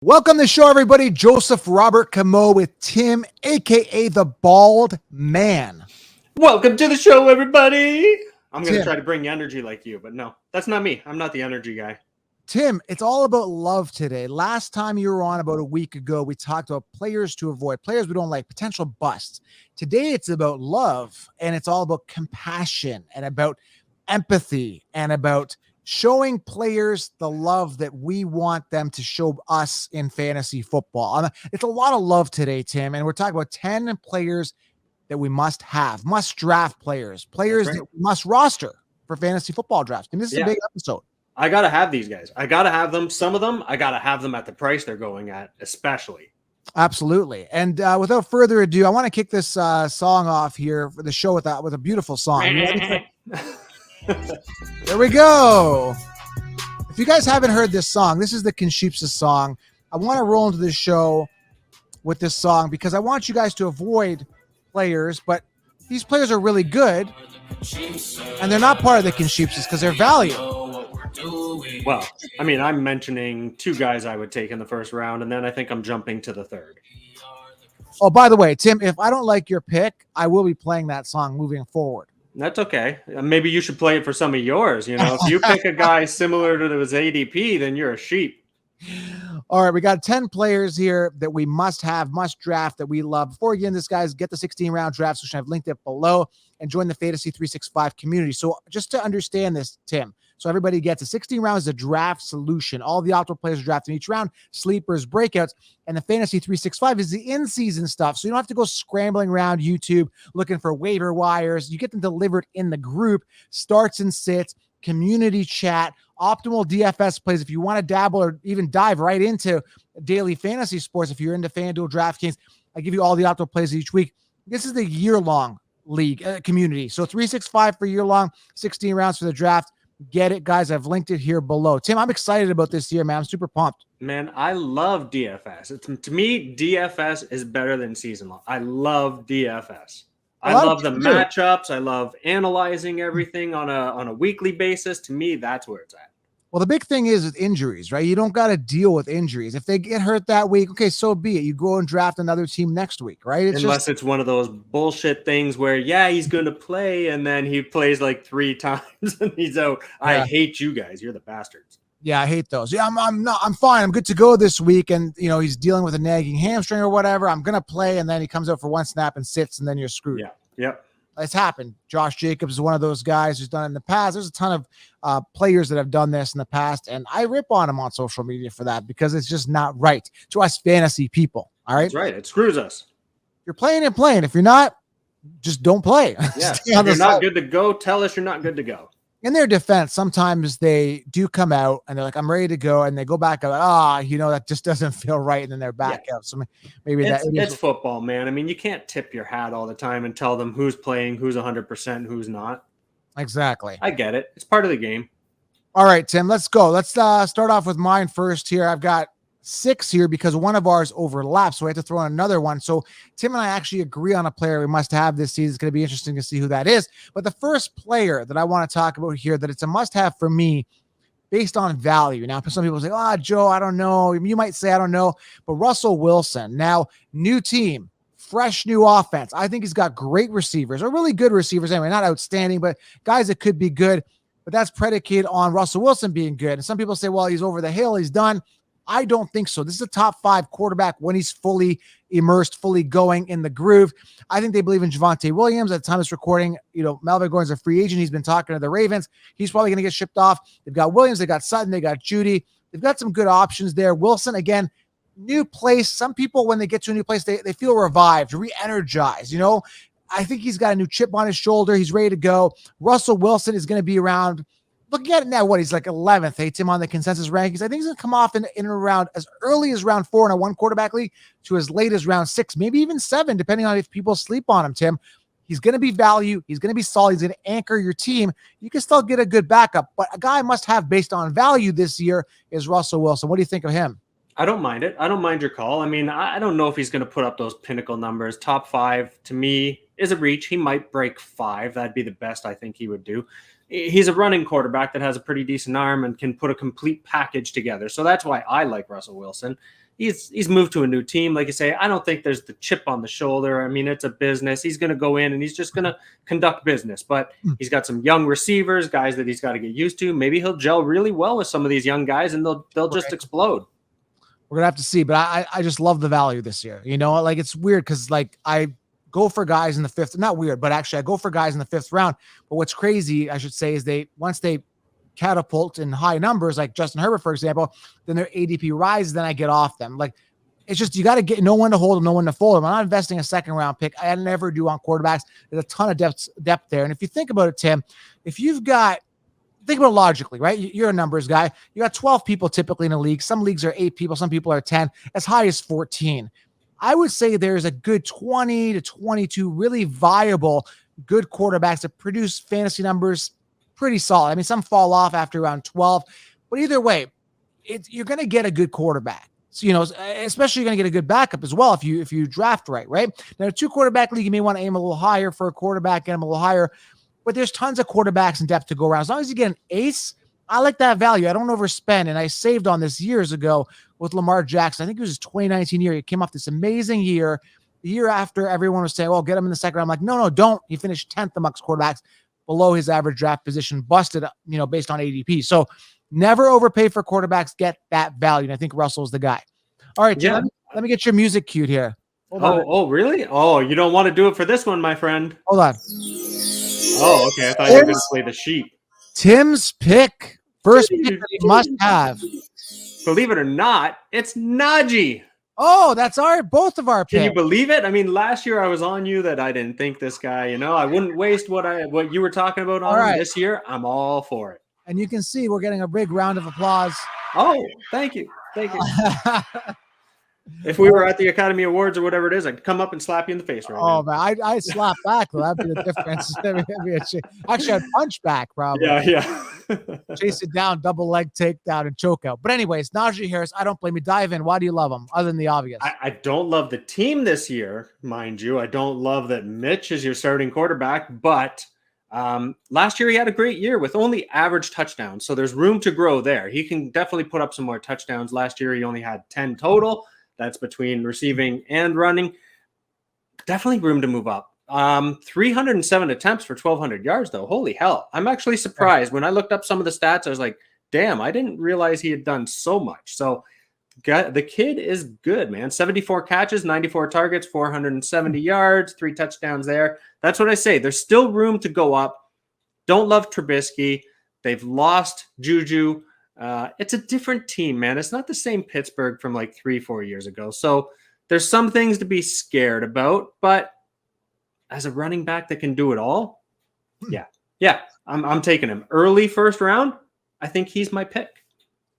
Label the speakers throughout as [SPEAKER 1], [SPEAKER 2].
[SPEAKER 1] Welcome to the show, everybody. Joseph Robert Camo with Tim, a.k.a. the Bald Man.
[SPEAKER 2] Welcome to the show, everybody. I'm going to
[SPEAKER 1] Tim.
[SPEAKER 2] try to bring energy like you, but no, that's not me. I'm not the energy guy.
[SPEAKER 1] Tim, it's all about love today. Last time you were on about a week ago, we talked about players to avoid, players we don't like, potential busts. Today, it's about love, and it's all about compassion and about empathy and about showing players the love that we want them to show us in fantasy football. It's a lot of love today, Tim, and we're talking about 10 players that we must have, must draft players
[SPEAKER 2] right.
[SPEAKER 1] that we must roster for fantasy football drafts. And this is a big episode.
[SPEAKER 2] I got to have these guys. I got to have them. Some of them, I got to have them at the price they're going at, especially.
[SPEAKER 1] Absolutely. And without further ado, I want to kick this song off here for the show with a beautiful song. There we go. If you guys haven't heard this song, this is the Kinshipsa song. I want to roll into this show with this song because I want you guys to avoid players, but these players are really good, and they're not part of the Kinshipsas because they're value.
[SPEAKER 2] Well, I mean, I'm mentioning two guys I would take in the first round, and then I think I'm jumping to the third.
[SPEAKER 1] Oh, by the way, Tim, if I don't like your pick, I will be playing that song moving forward.
[SPEAKER 2] That's okay. Maybe you should play it for some of yours. You know, if you pick a guy similar to his ADP, then you're a sheep.
[SPEAKER 1] All right, we got 10 players here that we must have, must draft, that we love. Before we get into this, guys, get the 16-round draft solution. I've linked it below, and join the Fantasy 365 community. So just to understand this, Tim, so everybody gets a 16 rounds a draft solution. All the optimal players are drafted in each round, sleepers, breakouts, and the Fantasy 365 is the in-season stuff. So you don't have to go scrambling around YouTube looking for waiver wires. You get them delivered in the group, starts and sits, community chat, optimal DFS plays. If you want to dabble or even dive right into daily fantasy sports, if you're into FanDuel, DraftKings, I give you all the optimal plays each week. This is the year-long league community. So 365 for year-long, 16 rounds for the draft. Get it, guys. I've linked it here below. Tim, I'm excited about this year, man. I'm super pumped.
[SPEAKER 2] Man, I love DFS. To me, DFS is better than season long. I love DFS. I love the matchups. I love analyzing everything on a weekly basis. To me, that's where it's at.
[SPEAKER 1] Well, the big thing is with injuries, right? You don't got to deal with injuries. If they get hurt that week, okay, so be it. You go and draft another team next week, right?
[SPEAKER 2] Unless it's one of those bullshit things where, he's going to play, and then he plays like 3 times and he's out. Yeah. I hate you guys. You're the bastards.
[SPEAKER 1] Yeah, I hate those. Yeah, I'm fine. I'm good to go this week. And, he's dealing with a nagging hamstring or whatever. I'm going to play. And then he comes out for one snap and sits, and then you're screwed.
[SPEAKER 2] Yeah. Yep.
[SPEAKER 1] It's happened. Josh Jacobs is one of those guys who's done it in the past. There's a ton of players that have done this in the past, and I rip on them on social media for that because it's just not right to us fantasy people. All right?
[SPEAKER 2] That's right. It screws us.
[SPEAKER 1] You're playing and playing. If you're not, just don't play.
[SPEAKER 2] Yeah. If you're not good to go, tell us you're not good to go.
[SPEAKER 1] In their defense, sometimes they do come out and they're like, I'm ready to go. And they go back and that just doesn't feel right. And then they're back out. So maybe
[SPEAKER 2] it's football, man. I mean, you can't tip your hat all the time and tell them who's playing, who's 100%, who's not.
[SPEAKER 1] Exactly.
[SPEAKER 2] I get it. It's part of the game.
[SPEAKER 1] All right, Tim, let's go. Let's start off with mine first here. I've got 6 here because one of ours overlaps, so we have to throw in another one. So Tim and I actually agree on a player we must have this season. It's going to be interesting to see who that is. But the first player that I want to talk about here, that it's a must-have for me based on value. Now, some people say, Joe, I don't know. You might say, I don't know. But Russell Wilson, now, new team, fresh new offense. I think he's got great receivers, or really good receivers anyway, not outstanding, but guys that could be good. But that's predicated on Russell Wilson being good. And some people say, well, he's over the hill. He's done. I don't think so. This is a top 5 quarterback when he's fully immersed, fully going in the groove. I think they believe in Javonte Williams. At the time of this recording, Melvin Gordon's a free agent. He's been talking to the Ravens. He's probably going to get shipped off. They've got Williams. They got Sutton. They got Judy. They've got some good options there. Wilson, again, new place. Some people, when they get to a new place, they feel revived, re-energized. I think he's got a new chip on his shoulder. He's ready to go. Russell Wilson is going to be around. Looking at it now, he's like 11th, hey, Tim, on the consensus rankings. I think he's going to come off in around as early as round 4 in a 1 quarterback league to as late as round 6, maybe even 7, depending on if people sleep on him, Tim. He's going to be value. He's going to be solid. He's going to anchor your team. You can still get a good backup, but a guy must have based on value this year is Russell Wilson. What do you think of him?
[SPEAKER 2] I don't mind it. I don't mind your call. I mean, I don't know if he's going to put up those pinnacle numbers. Top 5, to me, is a reach. He might break 5. That'd be the best I think he would do. He's a running quarterback that has a pretty decent arm and can put a complete package together. So that's why I like Russell Wilson. he's moved to a new team. Like you say, I don't think there's the chip on the shoulder. I mean, it's a business. He's going to go in and he's just going to conduct business. But he's got some young receivers, guys that he's got to get used to. Maybe he'll gel really well with some of these young guys, and they'll just explode.
[SPEAKER 1] We're gonna have to see, but I just love the value this year. Like it's weird because like I go for guys in the fifth, not weird, but actually I go for guys in the fifth round. But what's crazy, I should say, is once they catapult in high numbers, like Justin Herbert, for example, then their ADP rises, then I get off them. Like it's just, you got to get no one to hold them, no one to fold them. I'm not investing a second round pick. I never do on quarterbacks. There's a ton of depth there. And if you think about it, Tim, if you've got, think about it logically, right? You're a numbers guy. You got 12 people typically in a league. Some leagues are 8 people. Some people are 10, as high as 14. I would say there's a good 20 to 22 really viable, good quarterbacks that produce fantasy numbers pretty solid. I mean, some fall off after around 12, but either way, you're going to get a good quarterback. So, especially you're going to get a good backup as well if you draft right? Now, a 2-quarterback league, you may want to aim a little higher for a quarterback, get him a little higher, but there's tons of quarterbacks in depth to go around. As long as you get an ace, I like that value. I don't overspend, and I saved on this years ago with Lamar Jackson. I think it was his 2019 year. He came off this amazing year. The year after, everyone was saying, well, get him in the second round. I'm like, no, don't. He finished 10th amongst quarterbacks, below his average draft position, busted, based on ADP. So never overpay for quarterbacks, get that value. And I think Russell's the guy. All right, Tim, let me get your music cued here.
[SPEAKER 2] Oh, really? Oh, you don't want to do it for this one, my friend.
[SPEAKER 1] Hold on.
[SPEAKER 2] Oh, okay. I thought you were going to play the sheep.
[SPEAKER 1] Tim's pick. First pick that he must have.
[SPEAKER 2] Believe it or not, it's Najee.
[SPEAKER 1] Oh, that's both of our picks.
[SPEAKER 2] Can you believe it? I mean, last year I was on you that I didn't think this guy, I wouldn't waste what you were talking about on him. This year. I'm all for it.
[SPEAKER 1] And you can see we're getting a big round of applause.
[SPEAKER 2] Oh, thank you. Thank you. If we were at the Academy Awards or whatever it is, I'd come up and slap you in the face right now.
[SPEAKER 1] Oh, man, I'd slap back. That'd be the difference. Actually, I'd punch back probably.
[SPEAKER 2] Yeah.
[SPEAKER 1] Chase it down, double leg takedown, and choke out. But anyways, Najee Harris, I don't blame you. Dive in. Why do you love him, other than the obvious?
[SPEAKER 2] I don't love the team this year, mind you. I don't love that Mitch is your starting quarterback, but last year he had a great year with only average touchdowns. So there's room to grow there. He can definitely put up some more touchdowns. Last year he only had 10 total. That's between receiving and running. Definitely room to move up. 307 attempts for 1,200 yards, though. Holy hell. I'm actually surprised. When I looked up some of the stats, I was like, damn, I didn't realize he had done so much. So the kid is good, man. 74 catches, 94 targets, 470 yards, 3 touchdowns there. That's what I say. There's still room to go up. Don't love Trubisky. They've lost Juju. It's a different team, man. It's not the same Pittsburgh from like 3-4 years ago. So there's some things to be scared about, but as a running back that can do it all, yeah, I'm taking him early first round. I think he's my pick.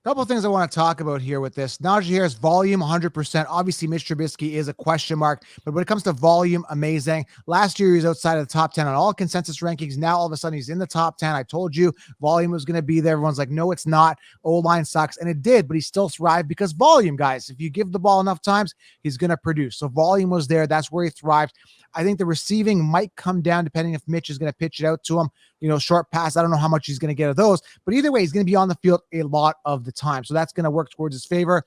[SPEAKER 1] Couple of things I want to talk about here with this. Najee Harris, volume 100%. Obviously, Mitch Trubisky is a question mark, but when it comes to volume, amazing. Last year, he was outside of the top 10 on all consensus rankings. Now, all of a sudden, he's in the top 10. I told you volume was going to be there. Everyone's like, no, it's not. O-line sucks. And it did, but he still thrived because volume, guys. If you give the ball enough times, he's going to produce. So volume was there. That's where he thrived. I think the receiving might come down depending if Mitch is going to pitch it out to him. Short pass. I don't know how much he's going to get of those, but either way, he's going to be on the field a lot of the time. So that's going to work towards his favor.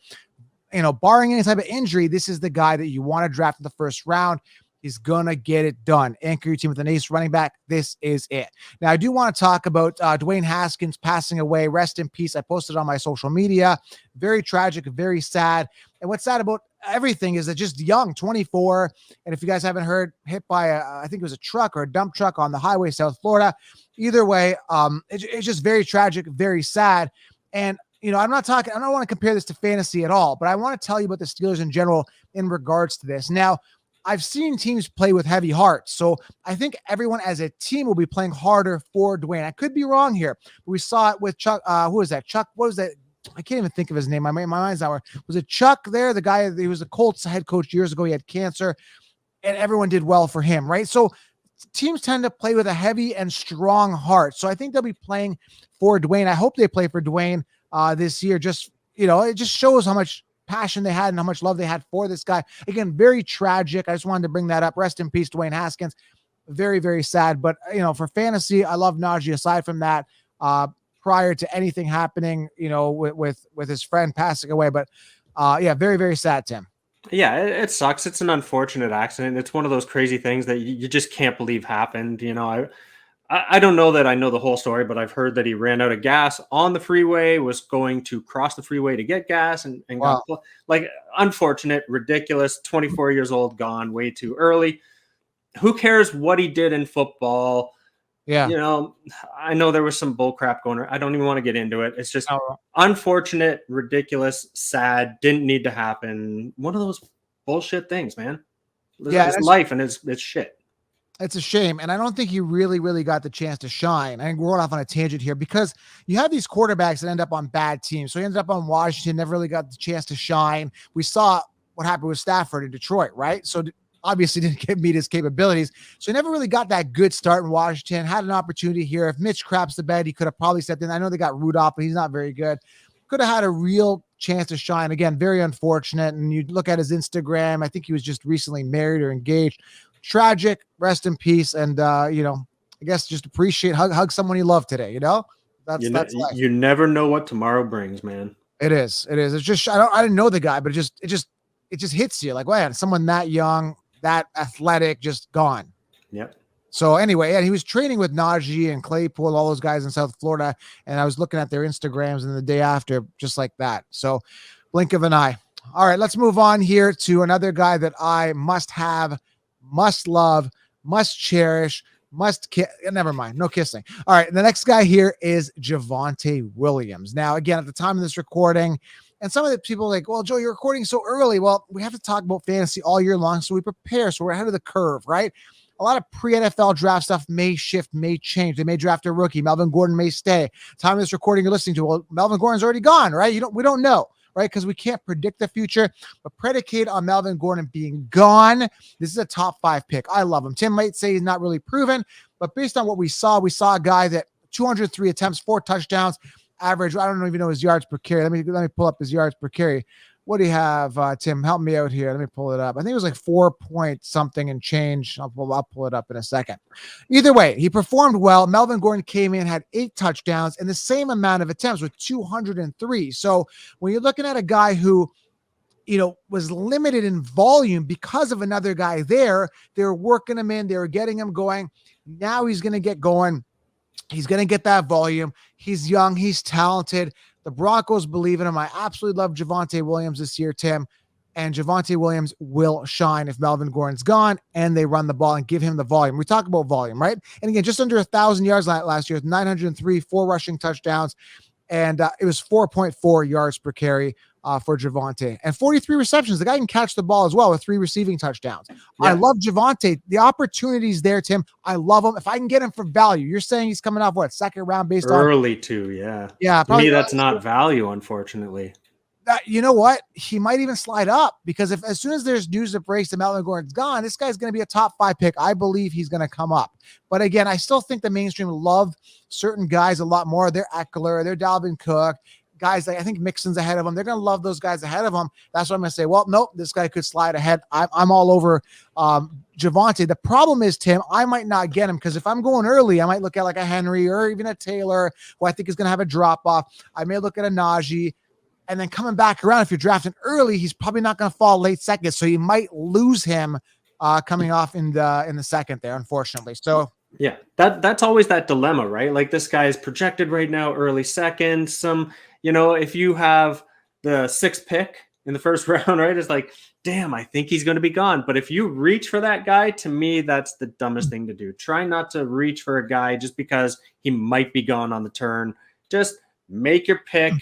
[SPEAKER 1] Barring any type of injury, this is the guy that you want to draft in the first round. He's going to get it done. Anchor your team with an ace running back. This is it. Now, I do want to talk about Dwayne Haskins passing away. Rest in peace. I posted on my social media. Very tragic, very sad. And what's sad about everything is that just young, 24. And if you guys haven't heard, hit by I think it was a truck or a dump truck on the highway, South Florida. Either way, it's just very tragic, very sad. And, I don't want to compare this to fantasy at all, but I want to tell you about the Steelers in general in regards to this. Now, I've seen teams play with heavy hearts. So I think everyone as a team will be playing harder for Dwayne. I could be wrong here, but we saw it with Chuck. Who was that? Chuck, what was that? I can't even think of his name. My mind's not working. Was it Chuck there? The guy, he was a Colts head coach years ago. He had cancer and everyone did well for him, right? So teams tend to play with a heavy and strong heart. So I think they'll be playing for Dwayne. I hope they play for Dwayne this year. Just, it just shows how much passion they had and how much love they had for this guy. Again, very tragic. I just wanted to bring that up. Rest in peace, Dwayne Haskins. Very, very sad. But, for fantasy, I love Najee. Aside from that, prior to anything happening, with his friend passing away. But Yeah, very, very sad, Tim.
[SPEAKER 2] Yeah, it sucks. It's an unfortunate accident. It's one of those crazy things that you just can't believe happened. I don't know that I know the whole story, but I've heard that he ran out of gas on the freeway, was going to cross the freeway to get gas, and
[SPEAKER 1] Wow.
[SPEAKER 2] like unfortunate, ridiculous. 24 years old, gone way too early. Who cares what he did in football?
[SPEAKER 1] Yeah.
[SPEAKER 2] You know, I know there was some bull crap going on. I don't even want to get into it. It's just
[SPEAKER 1] Oh,
[SPEAKER 2] unfortunate, ridiculous, sad, didn't need to happen. One of those bullshit things, man.
[SPEAKER 1] yeah.
[SPEAKER 2] It's life and it's shit.
[SPEAKER 1] It's a shame. And I don't think he really, really got the chance to shine. I think we're going off on a tangent here because you have these quarterbacks that end up on bad teams. So he ended up on Washington, never really got the chance to shine. We saw what happened with Stafford in Detroit, right? So obviously didn't meet his capabilities. So he never really got that good start in Washington, had an opportunity here. If Mitch craps the bed, he could have probably stepped in. I know they got Rudolph, but he's not very good. Could have had a real chance to shine. Again, very unfortunate. And you look at his Instagram, I think he was just recently married or engaged. Tragic, rest in peace. And I guess just appreciate, hug someone you love today, that's life.
[SPEAKER 2] You never know what tomorrow brings, man.
[SPEAKER 1] It is. It's just, I didn't know the guy, but it just hits you like, man, someone that young, that athletic, just gone.
[SPEAKER 2] Yep.
[SPEAKER 1] So anyway, and he was training with Najee and Claypool, all those guys in South Florida. And I was looking at their Instagrams and the day after, just like that. So blink of an eye. All right, let's move on here to another guy that I must have, must love, must cherish, must kiss. Never mind. No kissing. All right. The next guy here is Javonte Williams. Now, again, at the time of this recording, and some of the people are like, well, Joe, you're recording so early. Well, we have to talk about fantasy all year long. So we prepare. So we're ahead of the curve, right? A lot of pre-NFL draft stuff may shift, may change. They may draft a rookie. Melvin Gordon may stay. Time of this recording you're listening to, well, Melvin Gordon's already gone, right? We don't know, right? Because we can't predict the future. But predicated on Melvin Gordon being gone, this is a top 5 pick. I love him. Tim might say he's not really proven, but based on what we saw a guy that 203 attempts, 4 touchdowns, average. I don't even know his yards per carry. Let me pull up his yards per carry. What do you have, Tim? Help me out here. Let me pull it up. I think it was like 4 point something and change. I'll pull it up in a second. Either way, he performed well. Melvin Gordon came in, had 8 touchdowns and the same amount of attempts with 203. So when you're looking at a guy who, was limited in volume because of another guy there, they were working him in, they were getting him going. Now he's going to get going. He's going to get that volume. He's young. He's talented. The Broncos believe in him. I absolutely love Javonte Williams this year, Tim. And Javonte Williams will shine if Melvin Gordon's gone and they run the ball and give him the volume. We talk about volume, right? And again, just under 1,000 yards last year, 903, 4 rushing touchdowns. And it was 4.4 yards per carry for Javonte. And 43 receptions. The guy can catch the ball as well with 3 receiving touchdowns. Yeah. I love Javonte. The opportunities there, Tim. I love him. If I can get him for value, you're saying he's coming off, second round based
[SPEAKER 2] early too, yeah.
[SPEAKER 1] Yeah.
[SPEAKER 2] To me, that's not value, unfortunately.
[SPEAKER 1] You know what? He might even slide up because as soon as there's news that breaks that Melvin Gordon's gone, this guy's going to be a top 5 pick. I believe he's going to come up. But again, I still think the mainstream love certain guys a lot more. They're Eckler, they're Dalvin Cook, guys like I think Mixon's ahead of him. They're going to love those guys ahead of him. That's what I'm going to say. Well, nope, this guy could slide ahead. I'm all over Javonte. The problem is, Tim, I might not get him because if I'm going early, I might look at like a Henry or even a Taylor who I think is going to have a drop off. I may look at a Najee. And then coming back around, if you're drafting early, he's probably not going to fall late second. So you might lose him coming off in the second there, unfortunately. So
[SPEAKER 2] yeah, that's always that dilemma, right? Like this guy is projected right now early second. If you have the 6th pick in the first round, right, it's like, damn, I think he's going to be gone. But if you reach for that guy, to me, that's the dumbest thing to do. Try not to reach for a guy just because he might be gone on the turn. Just make your pick.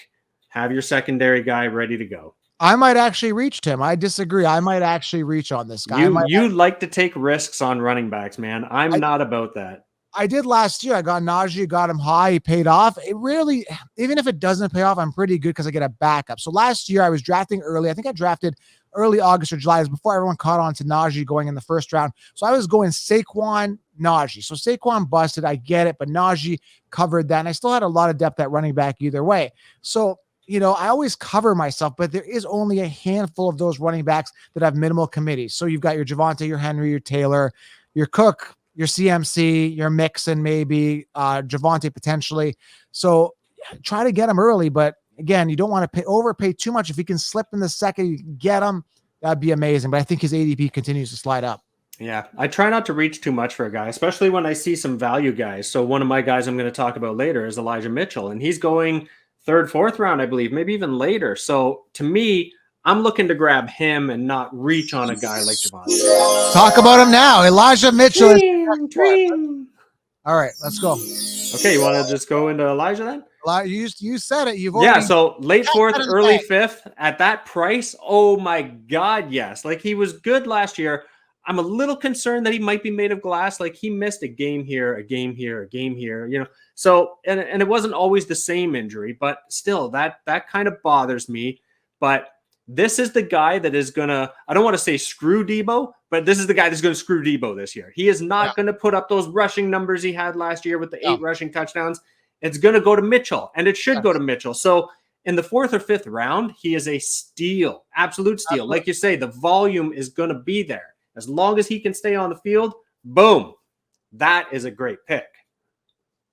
[SPEAKER 2] Have your secondary guy ready to go.
[SPEAKER 1] I might actually reach Tim. I disagree. I might actually reach on this guy.
[SPEAKER 2] You like to take risks on running backs, man. I'm not about that.
[SPEAKER 1] I did last year. I got Najee, got him high. He paid off. It really, even if it doesn't pay off, I'm pretty good because I get a backup. So last year I was drafting early. I think I drafted early August or July. It was before everyone caught on to Najee going in the first round. So I was going Saquon, Najee. So Saquon busted. I get it, but Najee covered that. And I still had a lot of depth at running back either way. So I always cover myself, but there is only a handful of those running backs that have minimal committees. So you've got your Javonte, your Henry, your Taylor, your Cook, your CMC, your Mixon, maybe Javonte potentially. So try to get them early, but again, you don't want to overpay too much. If he can slip in the second, you can get him. That'd be amazing. But I think his ADP continues to slide up.
[SPEAKER 2] Yeah, I try not to reach too much for a guy, especially when I see some value guys. So one of my guys I'm going to talk about later is Elijah Mitchell, and he's going third, fourth round, I believe, maybe even later. So to me, I'm looking to grab him and not reach on a guy like Javonte.
[SPEAKER 1] Talk about him now. Elijah Mitchell.
[SPEAKER 2] Dream.
[SPEAKER 1] All right, let's go.
[SPEAKER 2] Okay, you want to just go into Elijah then?
[SPEAKER 1] You said it. You've
[SPEAKER 2] Yeah,
[SPEAKER 1] already
[SPEAKER 2] so late fourth, early fifth at that price. Oh my God, yes. Like he was good last year. I'm a little concerned that he might be made of glass. Like he missed a game here, a game here, a game here, you know. So and it wasn't always the same injury, but still that kind of bothers me. But this is the guy that is gonna, I don't want to say screw Debo, but this is the guy that's gonna screw Debo this year. He is not gonna put up those rushing numbers he had last year with the 8 rushing touchdowns. It's gonna go to Mitchell, and it should go to Mitchell. So in the 4th or 5th round, he is a steal, absolute steal. Absolutely. Like you say, the volume is gonna be there. As long as he can stay on the field, boom, that is a great pick.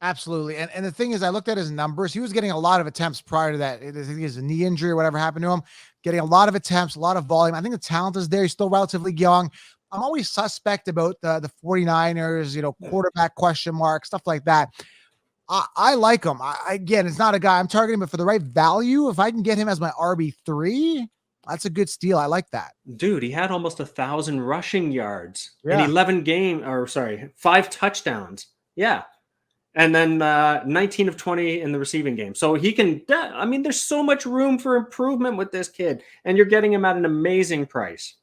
[SPEAKER 1] Absolutely. And the thing is, I looked at his numbers. He was getting a lot of attempts prior to that. I think his knee injury or whatever happened to him, getting a lot of attempts, a lot of volume. I think the talent is there. He's still relatively young. I'm always suspect about the 49ers, you know, quarterback question mark, stuff like that. I like him. Again, it's not a guy I'm targeting, but for the right value, if I can get him as my RB3, that's a good steal. I like that.
[SPEAKER 2] Dude, he had almost 1,000 rushing yards in 5 touchdowns. Yeah. And then 19 of 20 in the receiving game. So he can, I mean, there's so much room for improvement with this kid. And you're getting him at an amazing price.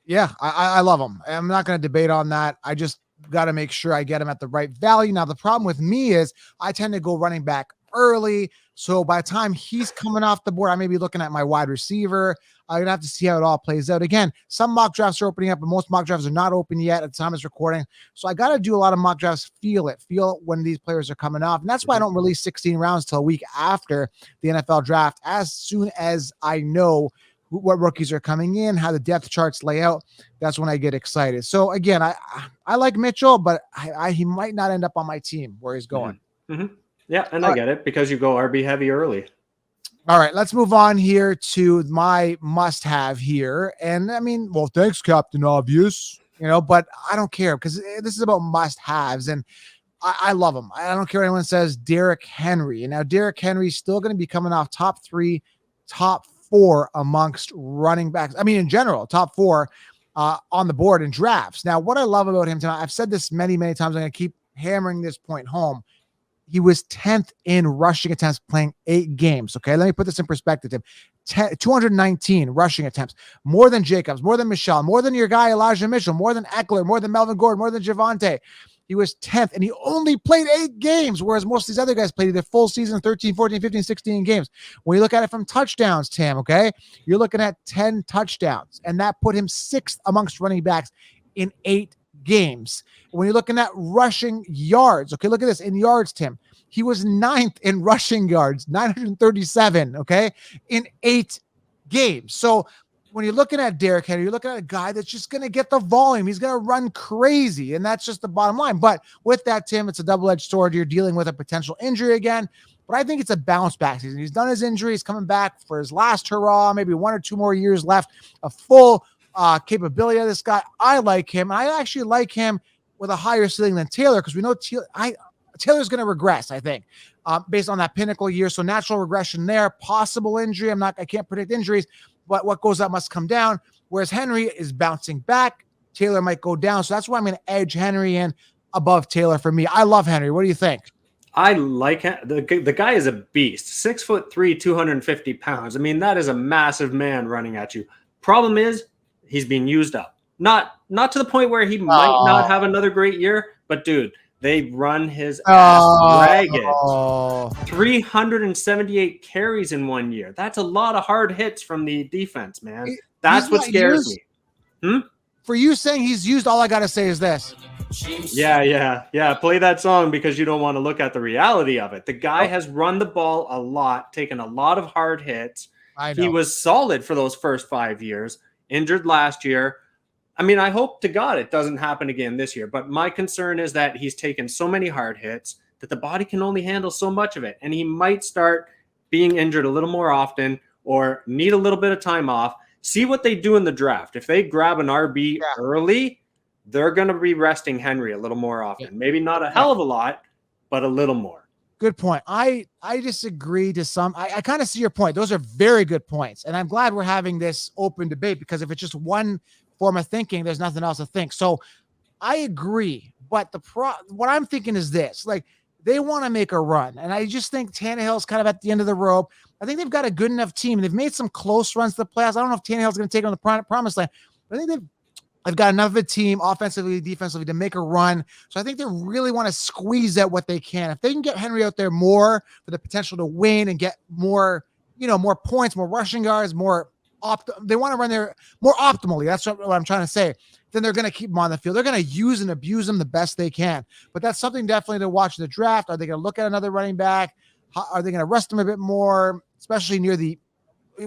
[SPEAKER 1] Yeah, I love him. I'm not going to debate on that. I just got to make sure I get him at the right value. Now, the problem with me is I tend to go running back early. So by the time he's coming off the board, I may be looking at my wide receiver. I'm going to have to see how it all plays out. Again, some mock drafts are opening up, but most mock drafts are not open yet at the time of recording. So I got to do a lot of mock drafts, feel it when these players are coming off. And that's why I don't release 16 rounds till a week after the NFL draft. As soon as I know what rookies are coming in, how the depth charts lay out, that's when I get excited. So again, I like Mitchell, but he might not end up on my team where he's going.
[SPEAKER 2] Mm-hmm. Yeah, and I get it because you go RB heavy early.
[SPEAKER 1] All right, let's move on here to my must-have here. And I mean, well, thanks, Captain Obvious, you know, but I don't care because this is about must-haves, and I love him. I don't care what anyone says. Derrick Henry, and now Derrick Henry's still going to be coming off top 3, top 4 amongst running backs. I mean, in general, top 4 on the board in drafts. Now, what I love about him tonight, I've said this many, many times. I'm going to keep hammering this point home. He was 10th in rushing attempts playing 8 games. Okay, let me put this in perspective. 219 rushing attempts, more than Jacobs, more than Michelle, more than your guy Elijah Mitchell, more than Eckler, more than Melvin Gordon, more than Javonte. He was 10th, and he only played 8 games, whereas most of these other guys played either full season, 13, 14, 15, 16 games. When you look at it from touchdowns, Tim, okay, you're looking at 10 touchdowns, and that put him 6th amongst running backs in 8 games. When you're looking at rushing yards, okay, look at this. In yards, Tim, he was 9th in rushing yards, 937, okay, in 8 games. So when you're looking at Derrick Henry, you're looking at a guy that's just going to get the volume. He's going to run crazy, and that's just the bottom line. But with that, Tim, it's a double-edged sword. You're dealing with a potential injury again, but I think it's a bounce-back season. He's done his injury. He's coming back for his last hurrah, maybe 1 or 2 more years left, a full capability of this guy. I like him. I actually like him with a higher ceiling than Taylor because we know Taylor's going to regress, I think, based on that pinnacle year. So natural regression there, possible injury. I can't predict injuries, but what goes up must come down. Whereas Henry is bouncing back. Taylor might go down. So that's why I'm going to edge Henry in above Taylor for me. I love Henry. What do you think?
[SPEAKER 2] I like the guy is a beast. 6'3", 250 pounds. I mean, that is a massive man running at you. Problem is, he's being used up. Not to the point where he might not have another great year, but dude, they run his ass ragged. 378 carries in 1 year. That's a lot of hard hits from the defense, man. That's what scares me.
[SPEAKER 1] For you saying he's used, all I got to say is this.
[SPEAKER 2] Yeah. Play that song because you don't want to look at the reality of it. The guy has run the ball a lot, taken a lot of hard hits. He was solid for those first 5 years, injured last year. I mean, I hope to God it doesn't happen again this year, but my concern is that he's taken so many hard hits that the body can only handle so much of it, and he might start being injured a little more often or need a little bit of time off, see what they do in the draft. If they grab an RB early, they're going to be resting Henry a little more often. Yeah. Maybe not a hell of a lot, but a little more.
[SPEAKER 1] Good point. I disagree to some. I kind of see your point. Those are very good points. And I'm glad we're having this open debate, because if it's just one form of thinking, there's nothing else to think. So I agree. But what I'm thinking is this, like, they want to make a run. And I just think Tannehill's kind of at the end of the rope. I think they've got a good enough team. They've made some close runs to the playoffs. I don't know if Tannehill's going to take on the promised land, but I think they've got enough of a team, offensively, defensively, to make a run. So I think they really want to squeeze out what they can. If they can get Henry out there more for the potential to win and get more, more points, more rushing yards, they want to run there more optimally. That's what I'm trying to say. Then they're going to keep him on the field. They're going to use and abuse him the best they can. But that's something definitely to watch in the draft. Are they going to look at another running back? Are they going to rest him a bit more, especially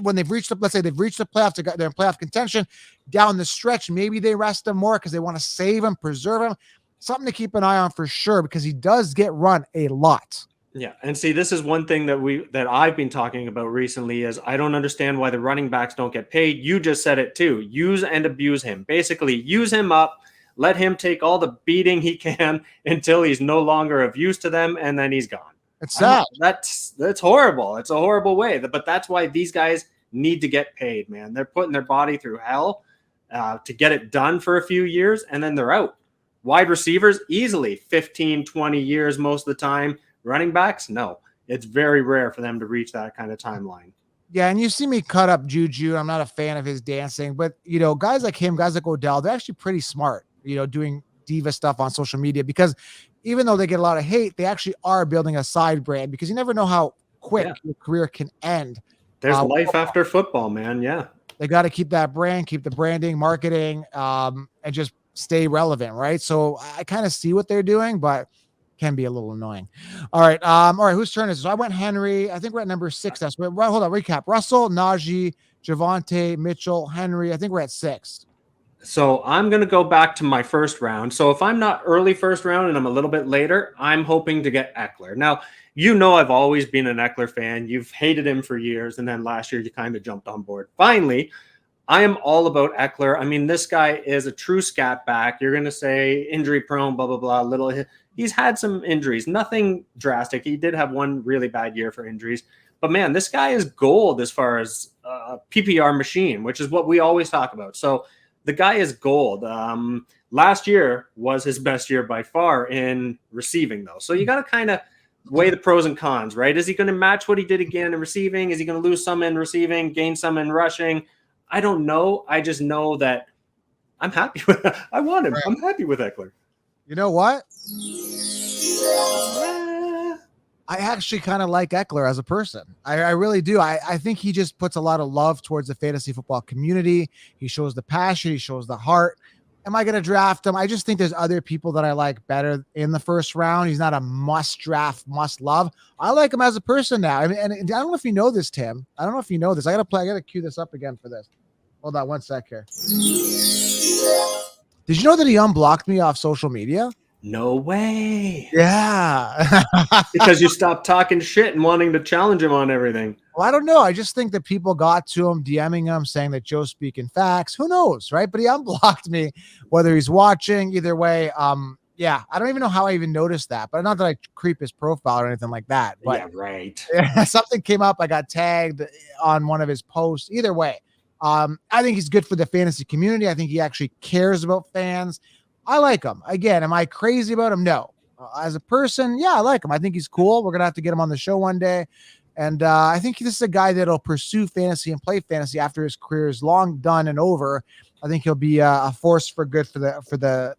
[SPEAKER 1] when they've reached let's say they've reached the playoffs, they're in playoff contention down the stretch. Maybe they rest him more because they want to save him, preserve him. Something to keep an eye on for sure, because he does get run a lot.
[SPEAKER 2] Yeah. And see, this is one thing that I've been talking about recently is I don't understand why the running backs don't get paid. You just said it too. Use and abuse him. Basically, use him up, let him take all the beating he can until he's no longer of use to them, and then he's gone.
[SPEAKER 1] It's sad.
[SPEAKER 2] That's horrible. It's a horrible way. But that's why these guys need to get paid, man. They're putting their body through hell to get it done for a few years, and then they're out. Wide receivers, easily 15, 20 years most of the time. Running backs, no. It's very rare for them to reach that kind of timeline.
[SPEAKER 1] Yeah, and you see me cut up Juju. I'm not a fan of his dancing, but, guys like him, guys like Odell, they're actually pretty smart, doing diva stuff on social media, because even though they get a lot of hate, they actually are building a side brand, because you never know how quick your career can end.
[SPEAKER 2] There's life after football, man. Yeah.
[SPEAKER 1] They got to keep that brand, keep the branding, marketing, and just stay relevant, right? So I kind of see what they're doing, but can be a little annoying. All right. Whose turn is it? So I went Henry. I think we're at number 6. Hold on. Recap. Russell, Najee, Javonte, Mitchell, Henry. I think we're at 6.
[SPEAKER 2] So I'm going to go back to my first round. So if I'm not early first round and I'm a little bit later, I'm hoping to get Eckler. Now, I've always been an Eckler fan. You've hated him for years. And then last year you kind of jumped on board. Finally, I am all about Eckler. I mean, this guy is a true scat back. You're going to say injury prone, blah, blah, blah. He's had some injuries, nothing drastic. He did have one really bad year for injuries. But, man, this guy is gold as far as PPR machine, which is what we always talk about. So the guy is gold. Last year was his best year by far in receiving, though. So you got to kind of weigh the pros and cons, right? Is he going to match what he did again in receiving? Is he going to lose some in receiving, gain some in rushing? I don't know. I just know that I'm happy with it. I want him. Right. I'm happy with Eckler.
[SPEAKER 1] You know what? I actually kind of like Eckler as a person. I really do. I think he just puts a lot of love towards the fantasy football community. He shows the passion. He shows the heart. Am I going to draft him? I just think there's other people that I like better in the first round. He's not a must draft, must love. I like him as a person now. I mean, and I don't know if you know this, Tim. I don't know if you know this. I got to cue this up again for this. Hold on one sec here. Did you know that he unblocked me off social media?
[SPEAKER 2] No way.
[SPEAKER 1] Yeah.
[SPEAKER 2] Because you stopped talking shit and wanting to challenge him on everything.
[SPEAKER 1] Well, I don't know. I just think that people got to him, DMing him, saying that Joe's speaking facts. Who knows, right? But he unblocked me, whether he's watching. Either way, yeah, I don't even know how I even noticed that. But not that I creep his profile or anything like that. But
[SPEAKER 2] yeah, right.
[SPEAKER 1] Something came up. I got tagged on one of his posts. Either way, I think he's good for the fantasy community. I think he actually cares about fans. I like him. Again, am I crazy about him? No. As a person, yeah, I like him. I think he's cool. We're going to have to get him on the show one day. And I think this is a guy that'll pursue fantasy and play fantasy after his career is long done and over. I think he'll be a force for good for the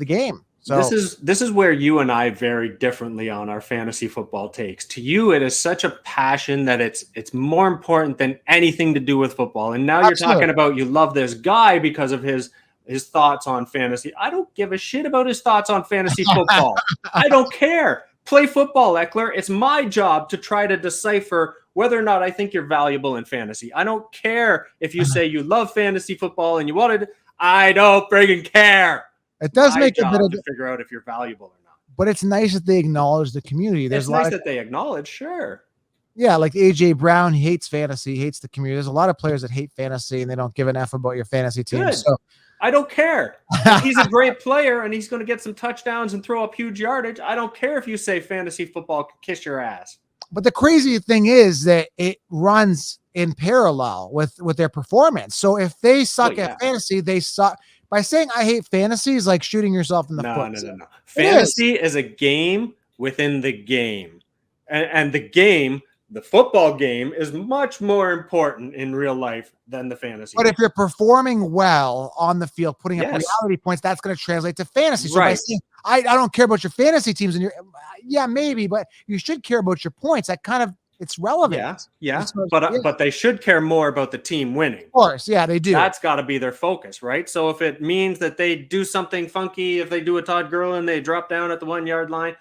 [SPEAKER 1] game. So
[SPEAKER 2] this is where you and I vary differently on our fantasy football takes. To you, it is such a passion that it's more important than anything to do with football. And now You're talking about you love this guy because of his thoughts on fantasy. I don't give a shit about his thoughts on fantasy football. I don't care. Play football, Eckler. It's my job to try to decipher whether or not I think you're valuable in fantasy. I don't care if you say you love fantasy football and you wanted. I don't friggin' care.
[SPEAKER 1] It does make
[SPEAKER 2] a bit of to figure out if you're valuable or not.
[SPEAKER 1] But it's nice that they acknowledge the community.
[SPEAKER 2] It's nice that they acknowledge, sure.
[SPEAKER 1] Yeah, like AJ Brown, he hates fantasy, he hates the community. There's a lot of players that hate fantasy and they don't give an F about your fantasy team.
[SPEAKER 2] Good.
[SPEAKER 1] So
[SPEAKER 2] I don't care. If he's a great player and he's going to get some touchdowns and throw up huge yardage, I don't care if you say fantasy football can kiss your ass.
[SPEAKER 1] but the crazy thing is that it runs in parallel with their performance. So if they suck at fantasy, they suck. By saying I hate fantasy is like shooting yourself in the foot.
[SPEAKER 2] No. Fantasy is a game within the game. And the game, the football game, is much more important in real life than the fantasy
[SPEAKER 1] But
[SPEAKER 2] game.
[SPEAKER 1] if you're performing well on the field, putting up reality points, that's going to translate to fantasy. So by saying, I don't care about your fantasy teams and yeah, maybe, but you should care about your points. That kind of, it's relevant.
[SPEAKER 2] Yeah. But they should care more about the team winning.
[SPEAKER 1] Of course, yeah, they do.
[SPEAKER 2] That's got to be their focus, right? So if it means that they do something funky, if they do a Todd Gurley and they drop down at the 1 yard line,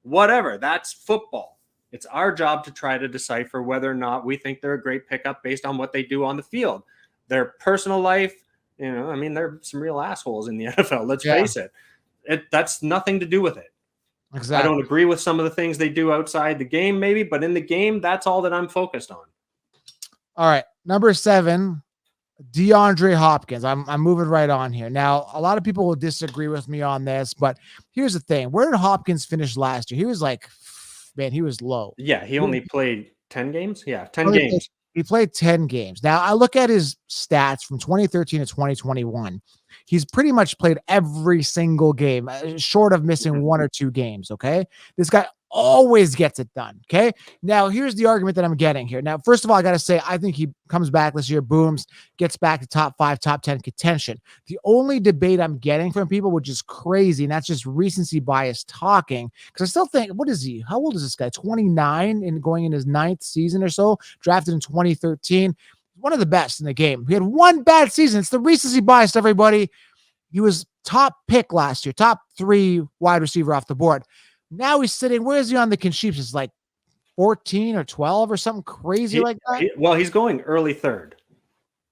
[SPEAKER 2] whatever, that's football. It's our job to try to decipher whether or not we think they're a great pickup based on what they do on the field. Their personal life, they're some real assholes in the NFL. Let's face it. That's nothing to do with it.
[SPEAKER 1] Exactly.
[SPEAKER 2] I don't agree with some of the things they do outside the game, maybe, but in the game, that's all that I'm focused on.
[SPEAKER 1] All right. Number 7, DeAndre Hopkins. I'm moving right on here. Now, a lot of people will disagree with me on this, but here's the thing. Where did Hopkins finish last year? He was like, man, he was low.
[SPEAKER 2] Yeah, he only played 10 games. Yeah, 10 games.
[SPEAKER 1] He played 10 games. Now, I look at his stats from 2013 to 2021. He's pretty much played every single game, short of missing 1 or 2 games, okay? This guy always gets it done, okay? Now, here's the argument that I'm getting here. Now, first of all, I got to say, I think he comes back this year, booms, gets back to top 5, top 10 contention. The only debate I'm getting from people, which is crazy, and that's just recency bias talking, because I still think, what is he? How old is this guy? 29 and going in his 9th season or so, drafted in 2013. One of the best in the game. He had 1 bad season. It's the recency bias, everybody. He was top pick last year, top 3 wide receiver off the board. Now he's sitting, where is he on the Consheeps? It's like 14 or 12 or something crazy like that.
[SPEAKER 2] He's going early 3rd.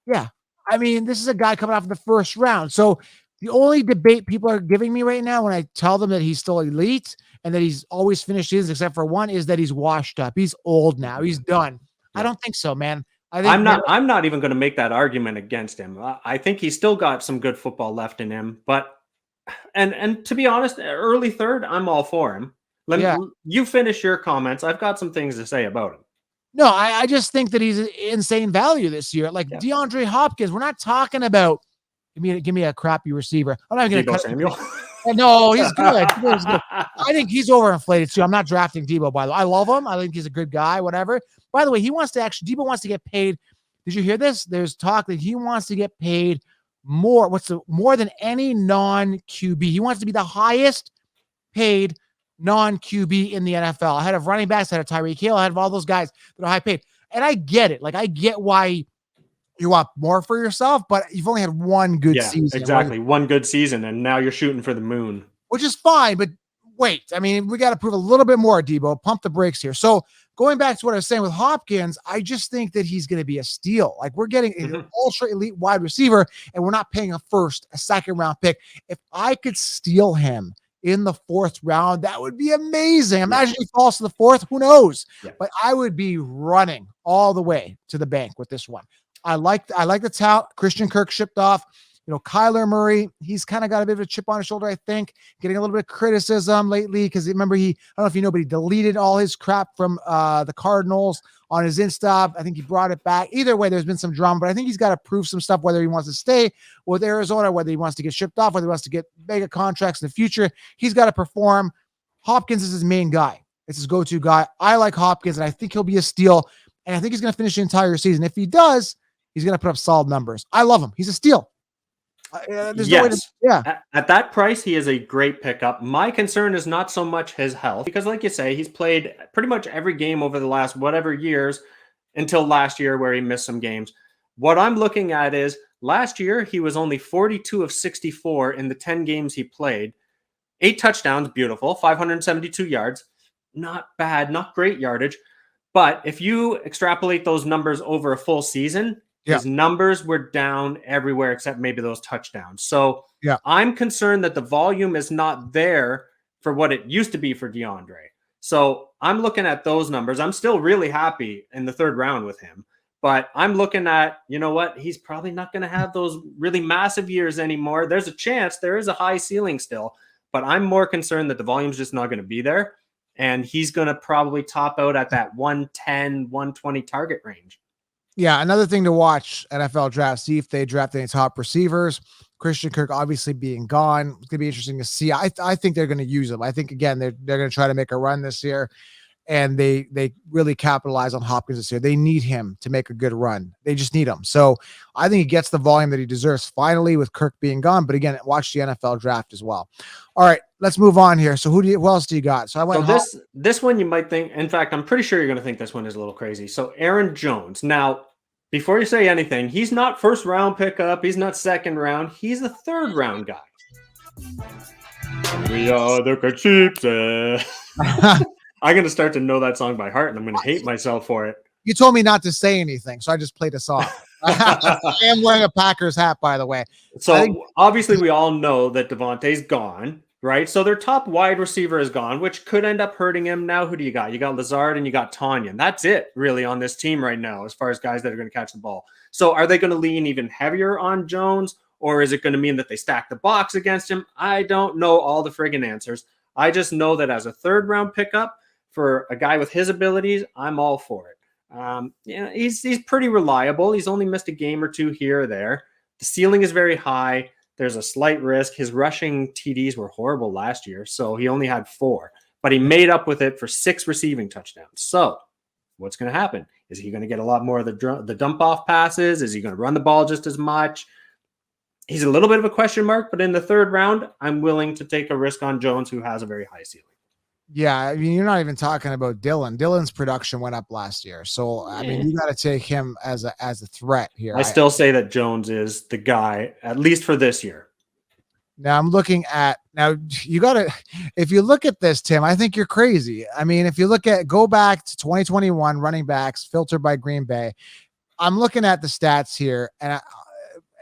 [SPEAKER 1] Yeah. I mean, this is a guy coming off in the 1st round. So the only debate people are giving me right now when I tell them that he's still elite and that he's always finished seasons except for 1 is that he's washed up. He's old now. He's done. Yeah. I don't think so, man.
[SPEAKER 2] I'm not even going to make that argument against him. I think he's still got some good football left in him, but and to be honest, early 3rd, I'm all for him. You finish your comments. I've got some things to say about him.
[SPEAKER 1] No, I just think that he's insane value this year. Like DeAndre Hopkins, we're not talking about give me a crappy receiver. I'm not going to cut
[SPEAKER 2] Samuel.
[SPEAKER 1] No, he's good. He's good. I think he's overinflated too. I'm not drafting Debo, by the way. I love him. I think he's a good guy, whatever. By the way, Debo wants to get paid. Did you hear this? There's talk that he wants to get paid more. More than any non-QB. He wants to be the highest paid non-QB in the NFL. Ahead of running backs, ahead of Tyreek Hill, ahead of all those guys that are high paid. And I get it. Like, I get why you want more for yourself, but you've only had 1 good season.
[SPEAKER 2] Exactly. 1 good season, and now you're shooting for the moon.
[SPEAKER 1] Which is fine, but wait. I mean, we got to prove a little bit more, Debo. Pump the brakes here. So going back to what I was saying with Hopkins, I just think that he's going to be a steal. Like, we're getting an ultra elite wide receiver, and we're not paying a 2nd round pick. If I could steal him in the 4th round, that would be amazing. Imagine he falls to the 4th. Who knows? Yeah. But I would be running all the way to the bank with this one. I like the talent. Christian Kirk shipped off. Kyler Murray, he's kind of got a bit of a chip on his shoulder, I think, getting a little bit of criticism lately because remember, I don't know if you know, but he deleted all his crap from the Cardinals on his Insta. I think he brought it back. Either way, there's been some drama, but I think he's got to prove some stuff, whether he wants to stay with Arizona, whether he wants to get shipped off, whether he wants to get mega contracts in the future. He's got to perform. Hopkins is his main guy. It's his go-to guy. I like Hopkins, and I think he'll be a steal, and I think he's going to finish the entire season. If he does, he's going to put up solid numbers. I love him. He's a steal.
[SPEAKER 2] Yes. At that price, he is a great pickup. My concern is not so much his health, because like you say, he's played pretty much every game over the last whatever years until last year where he missed some games. What I'm looking at is last year, he was only 42 of 64 in the 10 games he played. 8 touchdowns, beautiful, 572 yards. Not bad, not great yardage. But if you extrapolate those numbers over a full season, his numbers were down everywhere except maybe those touchdowns. So I'm concerned that the volume is not there for what it used to be for DeAndre. So I'm looking at those numbers. I'm still really happy in the third round with him. But I'm looking at, you know what? He's probably not going to have those really massive years anymore. There's a chance. There is a high ceiling still. But I'm more concerned that the volume's just not going to be there. And he's going to probably top out at that 110, 120 target range.
[SPEAKER 1] Yeah, another thing to watch NFL draft, see if they draft any top receivers. Christian Kirk obviously being gone. It's going to be interesting to see. I think they're going to use him. I think, again, they're going to try to make a run this year. And they really capitalize on Hopkins this year. They need him to make a good run. They just need him. So I think he gets the volume that he deserves finally with Kirk being gone. But again, watch the NFL draft as well. All right, let's move on here. So who else do you got? So I went.
[SPEAKER 2] So this one you might think. In fact, I'm pretty sure you're going to think this one is a little crazy. So Aaron Jones. Now, before you say anything, he's not first round pickup. He's not second round. He's a third round guy. We are the Chiefs. I'm going to start to know that song by heart, and I'm going to hate myself for it.
[SPEAKER 1] You told me not to say anything, so I just played a song. I am wearing a Packers hat, by the way.
[SPEAKER 2] So obviously we all know that Devontae's gone, right? So their top wide receiver is gone, which could end up hurting him. Now who do you got? You got Lazard and you got Tanyan. That's it really on this team right now as far as guys that are going to catch the ball. So are they going to lean even heavier on Jones, or is it going to mean that they stack the box against him? I don't know all the friggin' answers. I just know that as a third round pickup, for a guy with his abilities, I'm all for it. He's pretty reliable. He's only missed a game or two here or there. The ceiling is very high. There's a slight risk. His rushing TDs were horrible last year, so he only had 4. But he made up with it for 6 receiving touchdowns. So what's going to happen? Is he going to get a lot more of the dump-off passes? Is he going to run the ball just as much? He's a little bit of a question mark, but in the third round, I'm willing to take a risk on Jones, who has a very high ceiling.
[SPEAKER 1] Yeah, I mean, you're not even talking about Dylan. Dylan's production went up last year. So, I mean, you got to take him as a threat here.
[SPEAKER 2] I still say that Jones is the guy, at least for this year.
[SPEAKER 1] Now, I'm looking at – now, you got to – if you look at this, Tim, I think you're crazy. I mean, if you go back to 2021 running backs filtered by Green Bay, I'm looking at the stats here, and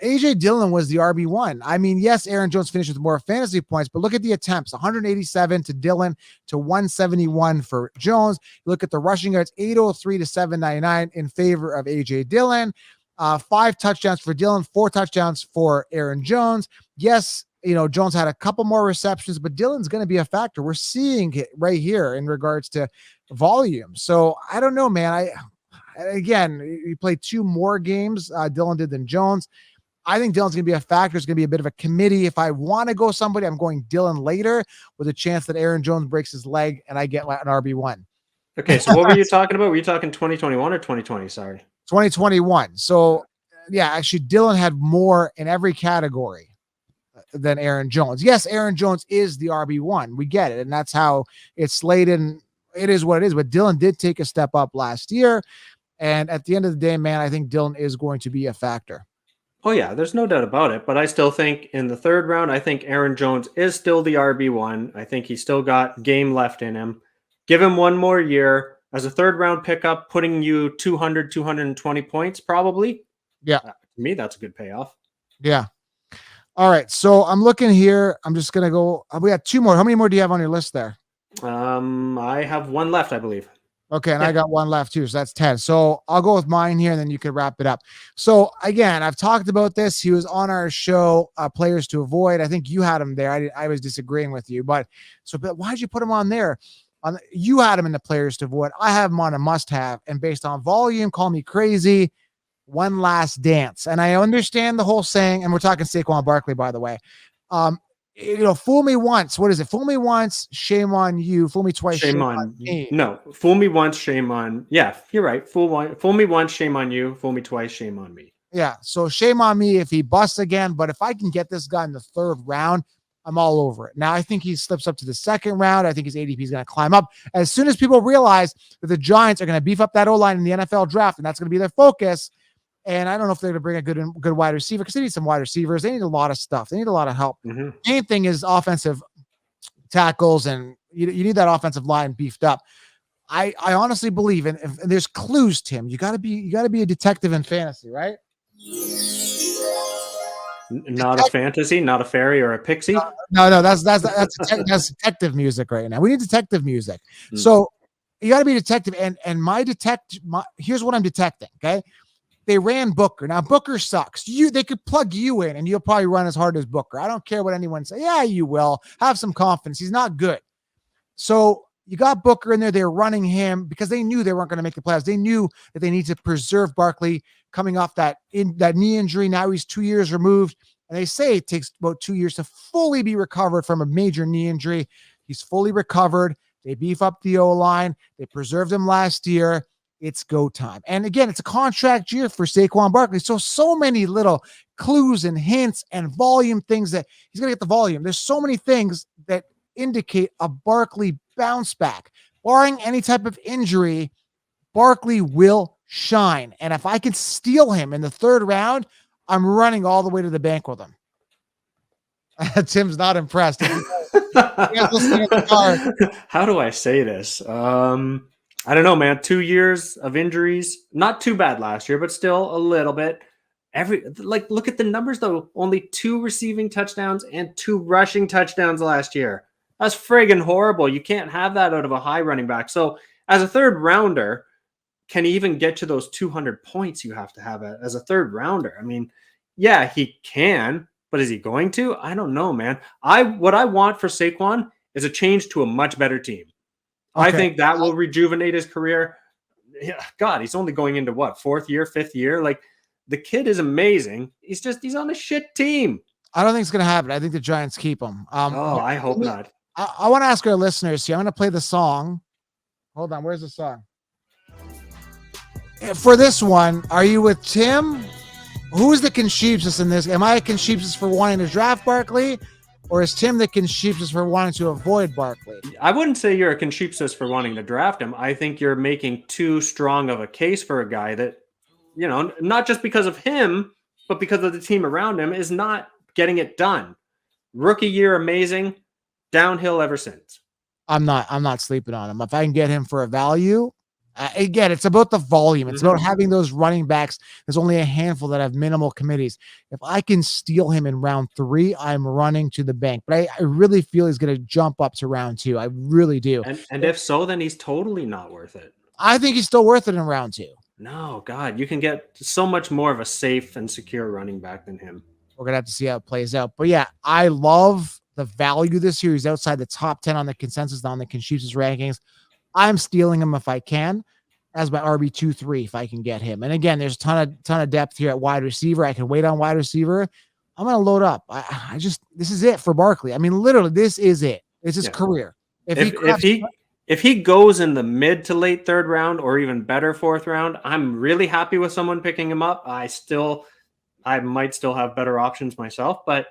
[SPEAKER 1] A.J. Dillon was the RB1. I mean, yes, Aaron Jones finished with more fantasy points, but look at the attempts, 187 to Dillon to 171 for Jones. You look at the rushing yards, 803 to 799 in favor of A.J. Dillon. 5 touchdowns for Dillon, 4 touchdowns for Aaron Jones. Yes, Jones had a couple more receptions, but Dillon's going to be a factor. We're seeing it right here in regards to volume. So I don't know, man. Again, he played 2 more games, Dillon did, than Jones. I think Dillon's going to be a factor. It's going to be a bit of a committee. If I want to go somebody, I'm going Dillon later with a chance that Aaron Jones breaks his leg and I get an RB1.
[SPEAKER 2] Okay, so what were you talking about? Were you talking 2021 or 2020? Sorry.
[SPEAKER 1] 2021. So, yeah, actually, Dillon had more in every category than Aaron Jones. Yes, Aaron Jones is the RB1. We get it, and that's how it's slated, and it is what it is. But Dillon did take a step up last year, and at the end of the day, man, I think Dillon is going to be a factor.
[SPEAKER 2] Oh, yeah, there's no doubt about it. But I still think in the third round, I think Aaron Jones is still the RB1. I think he's still got game left in him. Give him one more year as a third round pickup, putting you 200, 220 points probably.
[SPEAKER 1] Yeah.
[SPEAKER 2] To me, that's a good payoff.
[SPEAKER 1] Yeah. All right. So I'm looking here. I'm just going to go. We got 2 more. How many more do you have on your list there?
[SPEAKER 2] I have 1 left, I believe.
[SPEAKER 1] Okay, and I got 1 left too, so that's 10. So I'll go with mine here, and then you can wrap it up. So again, I've talked about this. He was on our show, Players to Avoid. I think you had him there. I was disagreeing with you, but why'd you put him on there? You had him in the Players to Avoid. I have him on a must-have, and based on volume, call me crazy. One last dance, and I understand the whole saying. And we're talking Saquon Barkley, by the way. Fool me once. What is it? Fool me once, shame on you. Fool me twice, shame on me.
[SPEAKER 2] No, fool me once, shame on. Yeah, you're right. Fool me once, shame on you. Fool me twice, shame on me.
[SPEAKER 1] Yeah, so shame on me if he busts again. But if I can get this guy in the 3rd round, I'm all over it. Now, I think he slips up to the 2nd round. I think his ADP is going to climb up. As soon as people realize that the Giants are going to beef up that O-line in the NFL draft, and that's going to be their focus. And I don't know if they're going to bring a good wide receiver, because they need some wide receivers. They need a lot of stuff. They need a lot of help.
[SPEAKER 2] Mm-hmm.
[SPEAKER 1] Main thing is offensive tackles, and you need that offensive line beefed up. I honestly believe, and there's clues, Tim. You got to be a detective in fantasy, right?
[SPEAKER 2] Not a fantasy, not a fairy or a pixie.
[SPEAKER 1] No, that's detective music right now. We need detective music. So You got to be detective. And here's what I'm detecting. Okay. They ran Booker. Now Booker sucks. They could plug you in and you'll probably run as hard as Booker. I don't care what anyone says. Yeah, you will. Have some confidence. He's not good. So you got Booker in there. They're running him because they knew they weren't going to make the playoffs. They knew that they need to preserve Barkley coming off that knee injury. Now he's 2 years removed. And they say it takes about 2 years to fully be recovered from a major knee injury. He's fully recovered. They beef up the O-line. They preserved him last year. It's go time. And again, it's a contract year for Saquon Barkley. So many little clues and hints and volume things that he's going to get the volume. There's so many things that indicate a Barkley bounce back. Barring any type of injury, Barkley will shine. And if I can steal him in the 3rd round, I'm running all the way to the bank with him. Tim's not impressed.
[SPEAKER 2] How do I say this? I don't know, man. 2 years of injuries, not too bad last year, but still a little bit. Look at the numbers though. Only 2 receiving touchdowns and 2 rushing touchdowns last year. That's friggin' horrible. You can't have that out of a high running back. So as a 3rd rounder, can he even get to those 200 points you have to have as a 3rd rounder? I mean, yeah, he can, but is he going to? I don't know, man. What I want for Saquon is a change to a much better team. Okay. I think that will rejuvenate his career. Yeah, God, he's only going into what, 4th year, 5th year? Like, the kid is amazing. He's on a shit team.
[SPEAKER 1] I don't think it's going to happen. I think the Giants keep him.
[SPEAKER 2] I hope not.
[SPEAKER 1] I want to ask our listeners here. I'm going to play the song. Hold on. Where's the song? For this one, are you with Tim? Who's the Concheapsis in this? Am I a Concheapsis for wanting to draft Barkley? Or is Tim the Concheapsis for wanting to avoid Barkley?
[SPEAKER 2] I wouldn't say you're a Concheapsis for wanting to draft him. I think you're making too strong of a case for a guy that, not just because of him, but because of the team around him, is not getting it done. Rookie year, amazing. Downhill ever since.
[SPEAKER 1] I'm not sleeping on him. If I can get him for a value, again, it's about the volume. It's about having those running backs. There's only a handful that have minimal committees. If I can steal him in round 3, I'm running to the bank. But I really feel he's going to jump up to round 2. I really do.
[SPEAKER 2] And if so, then he's totally not worth it.
[SPEAKER 1] I think he's still worth it in round 2.
[SPEAKER 2] No, God, you can get so much more of a safe and secure running back than him.
[SPEAKER 1] We're going to have to see how it plays out. But yeah, I love the value this year. He's outside the top 10 on the consensus, on the Concheapsis rankings. I'm stealing him if I can as my RB2-3 if I can get him. And again, there's a ton of depth here at wide receiver. I can wait on wide receiver. I'm going to load up. This is it for Barkley. I mean, literally, this is it. It's his career.
[SPEAKER 2] If he goes in the mid to late 3rd round or even better 4th round, I'm really happy with someone picking him up. I might still have better options myself, but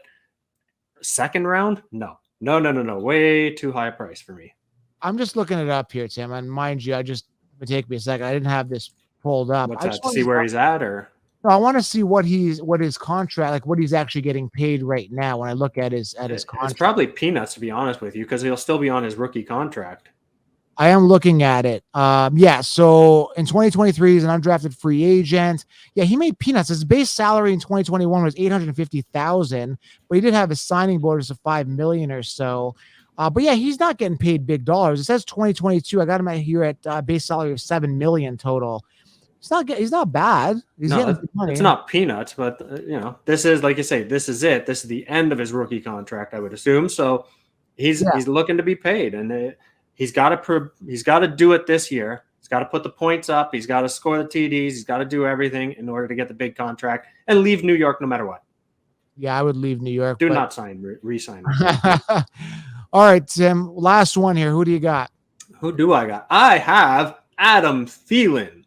[SPEAKER 2] 2nd round, no. Way too high a price for me.
[SPEAKER 1] I'm just looking it up here, Tim. And mind you, it would take me a second. I didn't have this pulled up.
[SPEAKER 2] What's that, to see where he's at, or?
[SPEAKER 1] No, I want to see what his contract, like what he's actually getting paid right now. When I look at his contract,
[SPEAKER 2] it's probably peanuts, to be honest with you, because he'll still be on his rookie contract.
[SPEAKER 1] I am looking at it. So in 2023, he's an undrafted free agent. Yeah, he made peanuts. His base salary in 2021 was $850,000, but he did have a signing bonus of $5 million or so. But yeah, he's not getting paid big dollars. It says 2022. I got him here at base salary of $7 million total. He's not bad. He's getting money.
[SPEAKER 2] It's not peanuts, but this is, like you say, this is it. This is the end of his rookie contract, I would assume. So he's looking to be paid, and he's got to do it this year. He's got to put the points up. He's got to score the TDs. He's got to do everything in order to get the big contract and leave New York no matter what.
[SPEAKER 1] Yeah, I would leave New York.
[SPEAKER 2] Do not re-sign.
[SPEAKER 1] All right, Tim. Last one here. Who do you got?
[SPEAKER 2] Who do I got? I have Adam Thielen.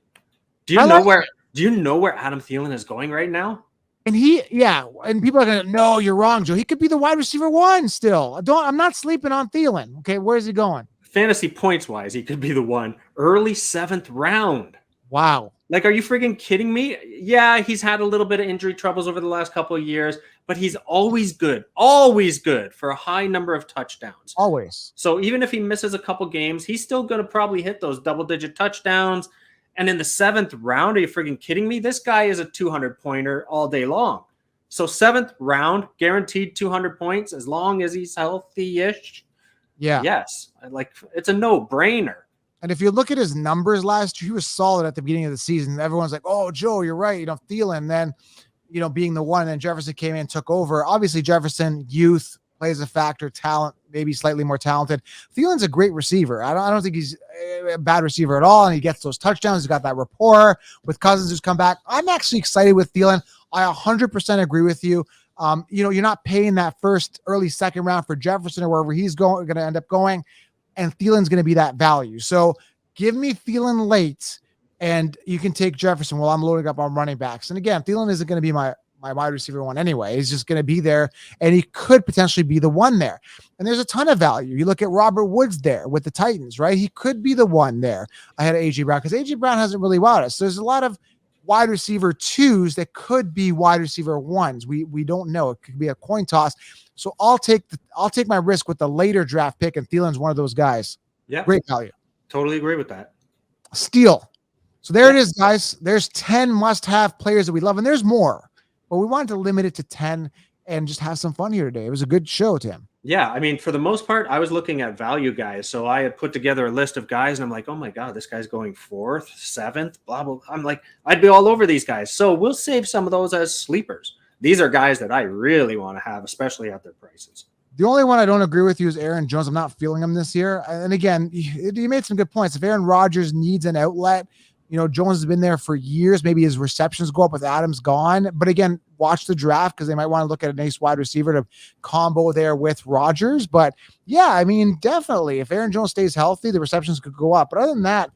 [SPEAKER 2] Do you know where Adam Thielen is going right now?
[SPEAKER 1] And people are going to, no, you're wrong, Joe. He could be the wide receiver 1 still. I'm not sleeping on Thielen. Okay, where's he going?
[SPEAKER 2] Fantasy points wise, he could be the one. Early 7th round.
[SPEAKER 1] Wow.
[SPEAKER 2] Like, are you freaking kidding me? Yeah, he's had a little bit of injury troubles over the last couple of years, but he's always good for a high number of touchdowns.
[SPEAKER 1] Always.
[SPEAKER 2] So even if he misses a couple games, he's still going to probably hit those double-digit touchdowns. And in the 7th round, are you freaking kidding me? This guy is a 200-pointer all day long. So 7th round, guaranteed 200 points as long as he's healthy-ish.
[SPEAKER 1] Yeah.
[SPEAKER 2] Yes. Like, it's a no-brainer.
[SPEAKER 1] And if you look at his numbers last year, he was solid at the beginning of the season. Everyone's like, oh, Joe, you're right. You know, Thielen then, you know, being the one, and then Jefferson came in and took over. Obviously, Jefferson, youth plays a factor, talent, maybe slightly more talented. Thielen's a great receiver. I don't think he's a bad receiver at all. And he gets those touchdowns. He's got that rapport with Cousins who's come back. I'm actually excited with Thielen. I 100% agree with you. You know, you're not paying that first early second round for Jefferson or wherever he's going to end up going. And Thielen's going to be that value. So give me Thielen late, and you can take Jefferson while I'm loading up on running backs. And again, Thielen isn't going to be my wide receiver one anyway. He's just going to be there, and he could potentially be the one there. And there's a ton of value. You look at Robert Woods there with the Titans, right? He could be the one there ahead of A.J. Brown, because A.J. Brown hasn't really wowed us. So there's a lot of wide receiver twos that could be wide receiver ones. We don't know. It could be a coin toss. So I'll take my risk with the later draft pick, and Thielen's one of those guys.
[SPEAKER 2] Yeah.
[SPEAKER 1] Great value.
[SPEAKER 2] Totally agree with that.
[SPEAKER 1] Steal. So there it is, guys. There's 10 must-have players that we love, and there's more. But we wanted to limit it to 10 and just have some fun here today. It was a good show, Tim.
[SPEAKER 2] Yeah, I mean, for the most part, I was looking at value guys. So I had put together a list of guys, and I'm like, oh my God, this guy's going 4th, 7th, blah, blah. I'm like, I'd be all over these guys. So we'll save some of those as sleepers. These are guys that I really want to have, especially at their prices.
[SPEAKER 1] The only one I don't agree with you is Aaron Jones. I'm not feeling him this year. And again, you made some good points. If Aaron Rodgers needs an outlet, you know, Jones has been there for years. Maybe his receptions go up with Adams gone. But again, watch the draft because they might want to look at a nice wide receiver to combo there with Rodgers. But yeah, I mean, definitely, if Aaron Jones stays healthy, the receptions could go up. But other than that,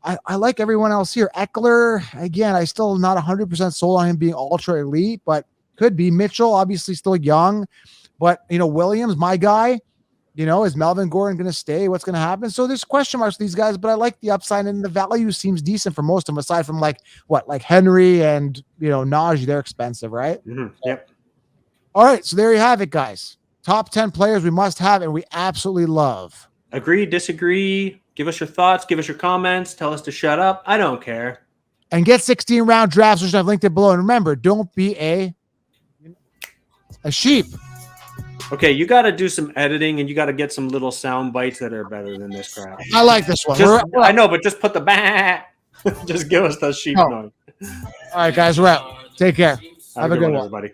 [SPEAKER 1] I like everyone else here. Eckler, again, I still not 100% sold on him being ultra elite, but could be. Mitchell, obviously still young. But, you know, Williams, my guy, you know, is Melvin Gordon going to stay? What's going to happen? So there's question marks for these guys, but I like the upside, and the value seems decent for most of them, aside from like Henry and, you know, Najee. They're expensive, right?
[SPEAKER 2] Mm-hmm. Yep.
[SPEAKER 1] All right. So there you have it, guys. Top 10 players we must have and we absolutely love.
[SPEAKER 2] Agree, disagree. Give us your thoughts. Give us your comments. Tell us to shut up. I don't care.
[SPEAKER 1] And get 16-round drafts, which I've linked it below. And remember, don't be a sheep.
[SPEAKER 2] Okay, you got to do some editing, and you got to get some little sound bites that are better than this crap.
[SPEAKER 1] I like this one.
[SPEAKER 2] I know, but just put the bah. Just give us the sheep noise.
[SPEAKER 1] All right, guys, we're out. Take care. Have a good one,
[SPEAKER 2] everybody.